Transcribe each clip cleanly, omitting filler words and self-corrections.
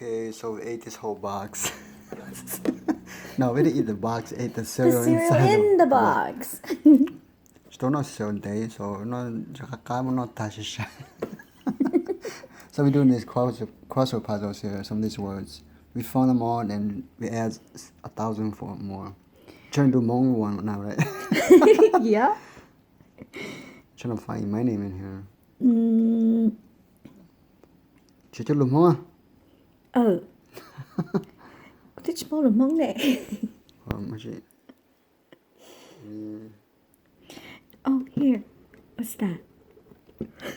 Okay, so we ate this whole box. No, we didn't eat the box, we ate the cereal, The cereal inside in the box. box. Still not cereal day, so not touch. So we're doing these crossword puzzles here, some of these words. We found them all and we add 1,000 for more. Trying to do Hmong one now, right? Yeah. Trying to find my name in here. Chị cho lùm không à? Có thích bố lùm không nè? Mà chị... Oh, here. What's that?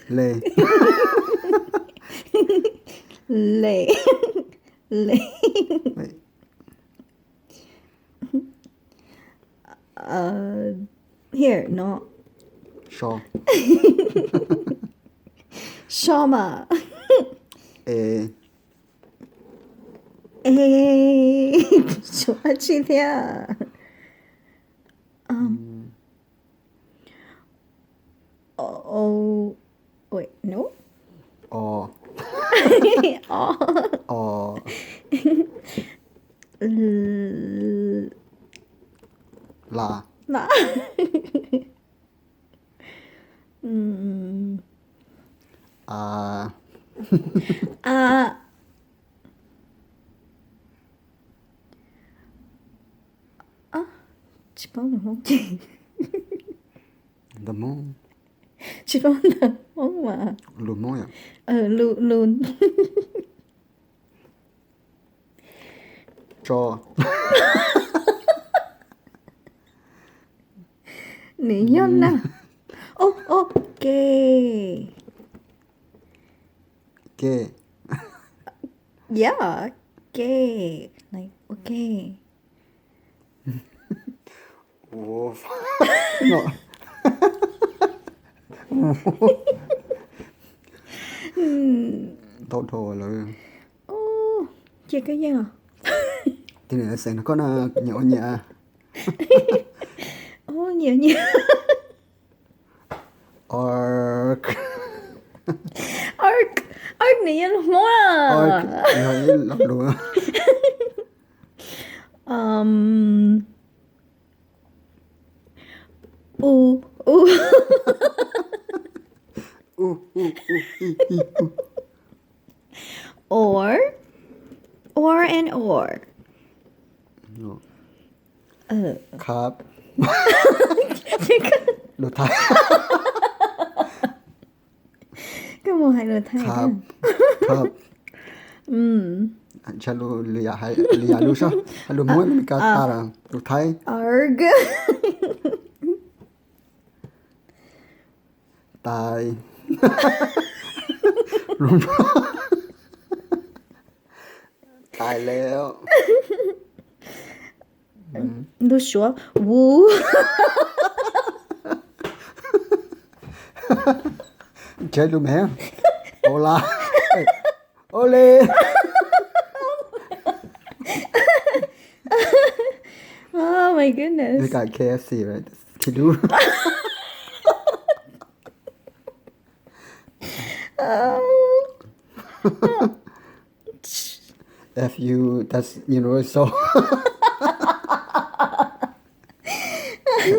Lê. Lay. Lay. Wait. Here, no. Shaw. Shama. Ê. Ê. Chúa chi thế à? Oh. Wait, no? Ồ. Oh. Ồ. Là. Là. À. À. Chị bố lùm không chị? The moon. Chị bố lùm không mà? Lùm không à? Lùn. Cho. Nỉ nhân à? Ok. Kê. Yeah, okay. Like, okay. Ồ. No. Tốt thôi rồi. Oh, chị cái gì à? Thì này sẽ nó có nhỏ nhẹ. Oh, nhiều. Arc. Arc nỉ nhân không à? Arc. Rồi lắm luôn. Ooh. Or and or. No. ครับ Đồ Thái. Cái mùa hay đồ Thái đó. Khắp. Chả lù lìa hay lìa lù sao? Lù muối mình cả ta là đồ Thái. Arg. Tài. Rung. Tài leo. Du sure? Woo. Chơi luôn hả? Hola. Ole. Oh my goodness. We got KFC, right? Kidu. FU, that's universal.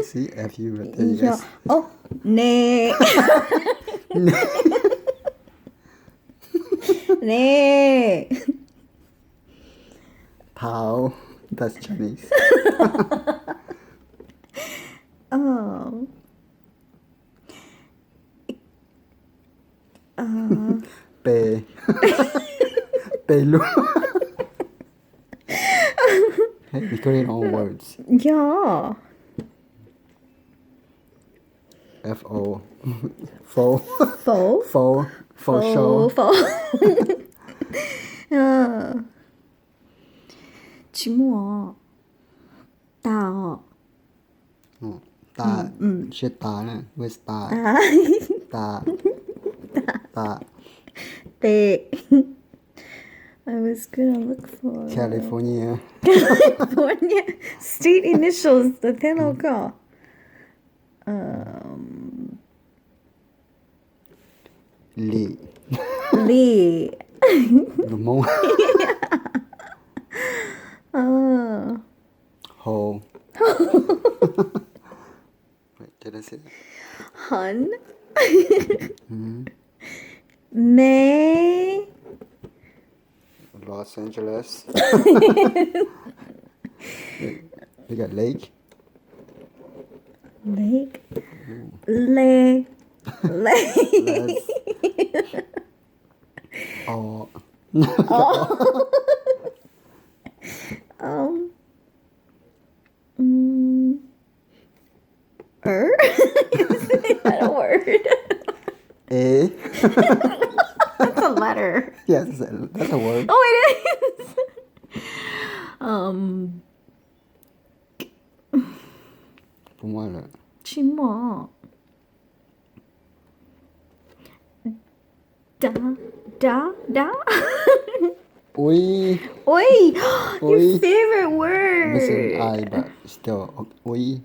See, FU right there, you guys. Oh, nee. Nee. Tao, that's Chinese. Oh. Pe. Pelu. Hey, we create all words. Yeah. F-O. Fo. Fo. Fo. Fo show. Fo. Chữ mùa. Tao. Ta. Shit ta nè. Where's ta? Ta. Ta. Te. I was gonna look for California. California state initials. The tenor call. Lee. Lee. The more. Los Angeles. We got lake. Lake. Leg. Leg. Oh. Is that a word? A. That's a letter. Yes, that's a word. Oh, it is. Không qua là chim bò. Da. Ui. Oi. Your Oi. favorite word. Missing I, but still. Ui.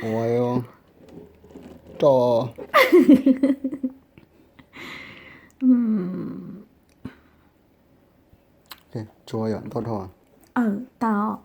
Oil. Trò. Ok, 좋아요. 더. Tao.